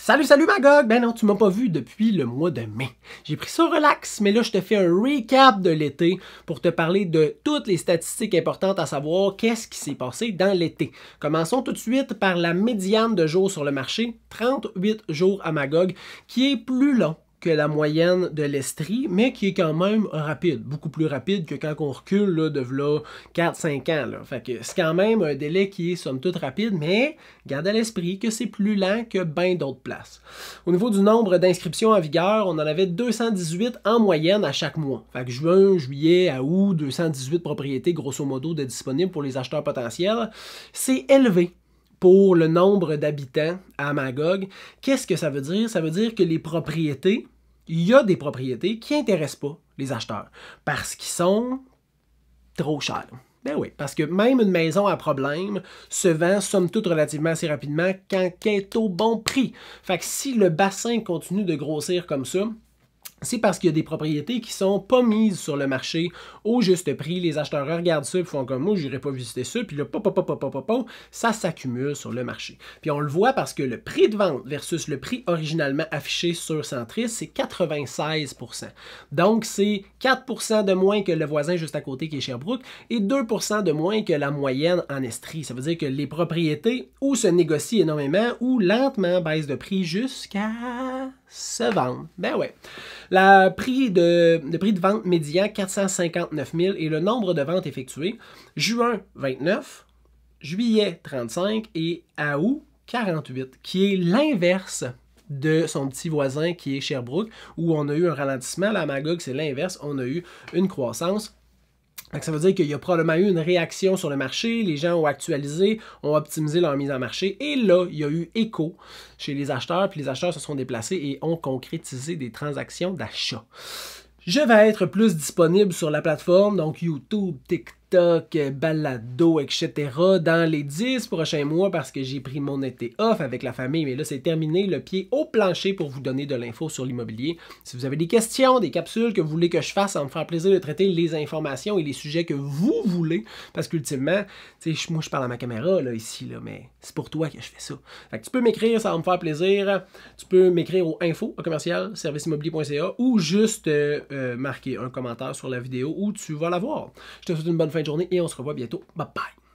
Salut Magog! Ben non, tu m'as pas vu depuis le mois de mai. J'ai pris ça relax, mais là je te fais un recap de l'été pour te parler de toutes les statistiques importantes à savoir qu'est-ce qui s'est passé dans l'été. Commençons tout de suite par la médiane de jours sur le marché, 38 jours à Magog, qui est plus long que la moyenne de l'Estrie, mais qui est quand même rapide, beaucoup plus rapide que quand on recule là, de 4-5 ans. Là. Fait que c'est quand même un délai qui est somme toute rapide, mais garde à l'esprit que c'est plus lent que bien d'autres places. Au niveau du nombre d'inscriptions en vigueur, on en avait 218 en moyenne à chaque mois. Fait que juin, juillet, à août, 218 propriétés grosso modo de disponibles pour les acheteurs potentiels. C'est élevé pour le nombre d'habitants à Magog. Qu'est-ce que ça veut dire? Ça veut dire que les propriétés, il y a des propriétés qui n'intéressent pas les acheteurs parce qu'ils sont trop chers. Ben oui, parce que même une maison à problème se vend somme toute relativement assez rapidement quand elle est au bon prix. Fait que si le bassin continue de grossir comme ça, c'est parce qu'il y a des propriétés qui sont pas mises sur le marché au juste prix. Les acheteurs regardent ça et font comme moi, j'irai pas visiter ça. Puis là, ça s'accumule sur le marché. Puis on le voit parce que le prix de vente versus le prix originalement affiché sur Centris, c'est 96%. Donc, c'est 4% de moins que le voisin juste à côté qui est Sherbrooke et 2% de moins que la moyenne en Estrie. Ça veut dire que les propriétés ou se négocient énormément ou lentement baissent de prix jusqu'à se vendre. Ben ouais. Le prix de vente médian, 459 000 et le nombre de ventes effectuées, juin 29, juillet 35 et à août 48, qui est l'inverse de son petit voisin qui est Sherbrooke, où on a eu un ralentissement. Là, à Magog, c'est l'inverse, on a eu une croissance. Donc, ça veut dire qu'il y a probablement eu une réaction sur le marché, les gens ont actualisé, ont optimisé leur mise en marché, et là, il y a eu écho chez les acheteurs, puis les acheteurs se sont déplacés et ont concrétisé des transactions d'achat. Je vais être plus disponible sur la plateforme, donc YouTube, TikTok, Balado, etc. dans les 10 prochains mois parce que j'ai pris mon été off avec la famille, mais là c'est terminé, le pied au plancher pour vous donner de l'info sur l'immobilier. Si vous avez des questions, des capsules que vous voulez que je fasse, ça va me faire plaisir de traiter les informations et les sujets que vous voulez, parce qu'ultimement, moi je parle à ma caméra là, ici, là, mais c'est pour toi que je fais ça. Fait que tu peux m'écrire, ça va me faire plaisir. Tu peux m'écrire au info@serviceimmobilier.ca ou juste marquer un commentaire sur la vidéo où tu vas la voir. Je te souhaite une bonne fin de journée et on se revoit bientôt. Bye bye!